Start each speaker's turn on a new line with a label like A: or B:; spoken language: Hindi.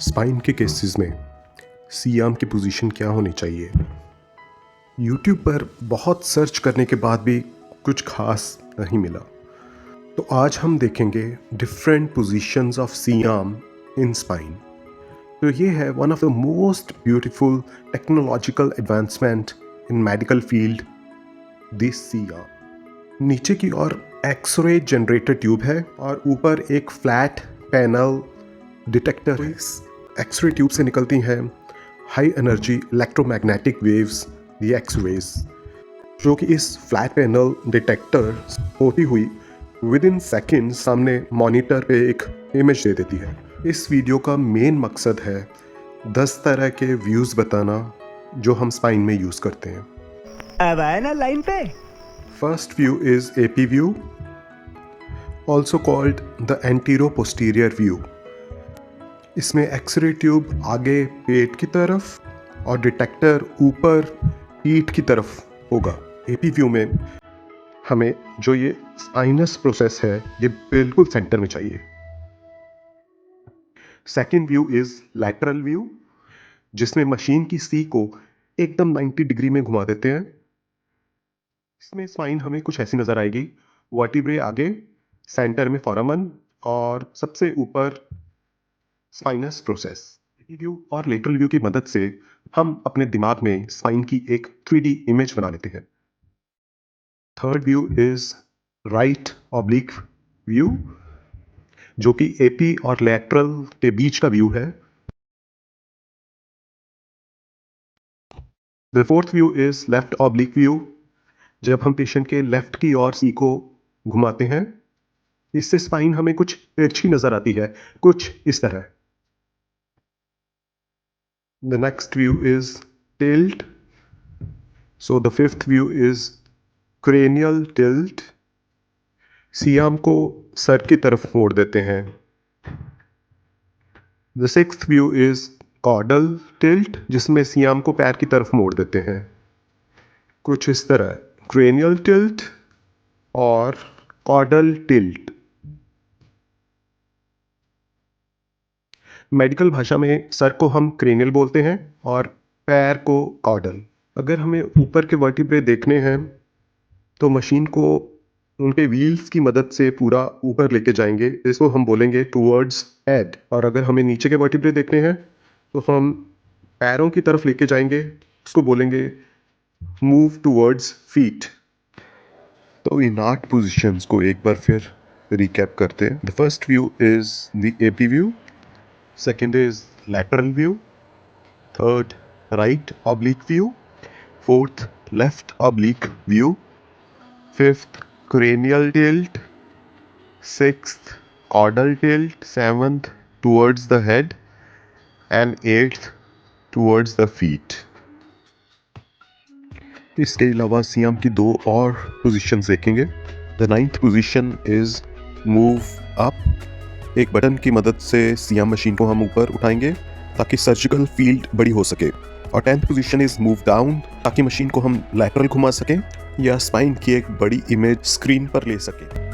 A: स्पाइन के केसेस में सी आर्म की पोजीशन क्या होनी चाहिए। यूट्यूब पर बहुत सर्च करने के बाद भी कुछ खास नहीं मिला, तो आज हम देखेंगे different positions of C arm in spine. तो ये है one of the most beautiful technological advancement in medical field, this C arm. नीचे की ओर एक्सरे जनरेटर ट्यूब है और ऊपर एक फ्लैट पैनल डिटेक्टर है। एक्सरे ट्यूब से निकलती हैं हाई एनर्जी इलेक्ट्रोमैग्नेटिक वेव्स, दी एक्स-रेज, जो कि इस फ्लैट पैनल डिटेक्टर होती हुई विद इन सेकेंड सामने मॉनिटर पे एक इमेज दे देती है। इस वीडियो का मेन मकसद है 10 तरह के व्यूज़ बताना जो हम स्पाइन में यूज़ करते हैं।
B: अब आए ना लाइन पे।
A: First view is AP view, also called the anteroposterior view. इसमें एक्सरे ट्यूब आगे पेट की तरफ और डिटेक्टर ऊपर पीठ की तरफ होगा। AP व्यू में हमें जो ये स्पाइनस प्रोसेस है ये बिल्कुल सेंटर में चाहिए। Second view is lateral view, जिसमें मशीन की सी को एकदम 90 डिग्री में घुमा देते हैं। इसमें स्पाइन हमें कुछ ऐसी नजर आएगी, वर्टिब्रे आगे, सेंटर में फोरामन और सबसे ऊपर स्पाइनस प्रोसेस। व्यू और लेटरल व्यू की मदद से हम अपने दिमाग में स्पाइन की एक 3D इमेज बना लेते हैं। Third view is right oblique view, जो कि एपी और लैटरल के बीच का व्यू है। The fourth view is left oblique view, जब हम पेशेंट के लेफ्ट की ओर सी को घुमाते हैं। इससे स्पाइन हमें कुछ तिरछी नजर आती है, कुछ इस तरह। The next view is tilt. So the fifth view is cranial tilt. SIAM को सर की तरफ मोड़ देते हैं। The sixth view is caudal tilt, जिसमें सियाम को पैर की तरफ मोड़ देते हैं। कुछ इस तरह cranial tilt और caudal tilt। मेडिकल भाषा में सर को हम क्रेनियल बोलते हैं और पैर को कॉर्डल। अगर हमें ऊपर के वर्टिब्रे देखने हैं तो मशीन को उनके व्हील्स की मदद से पूरा ऊपर लेके जाएंगे, इसको हम बोलेंगे टूवर्ड्स हेड। और अगर हमें नीचे के वर्टिब्रे देखने हैं तो हम पैरों की तरफ लेके जाएंगे, इसको बोलेंगे मूव टूवर्ड्स फीट। तो इन 8 पोजीशंस को एक बार फिर रिकैप करते हैं। The first view is the AP view, second is lateral view, third right oblique view, fourth left oblique view, fifth cranial tilt, sixth caudal tilt, seventh towards the head, and eighth towards the feet. इसके अलावा सियाम की 2 और पोजीशंस देखेंगे। The 9th position is move up. एक बटन की मदद से सियाम मशीन को हम ऊपर उठाएंगे ताकि सर्जिकल फील्ड बड़ी हो सके। और 10th position is move down, ताकि मशीन को हम लैटरल घुमा सकें या स्पाइन की एक बड़ी इमेज स्क्रीन पर ले सकें।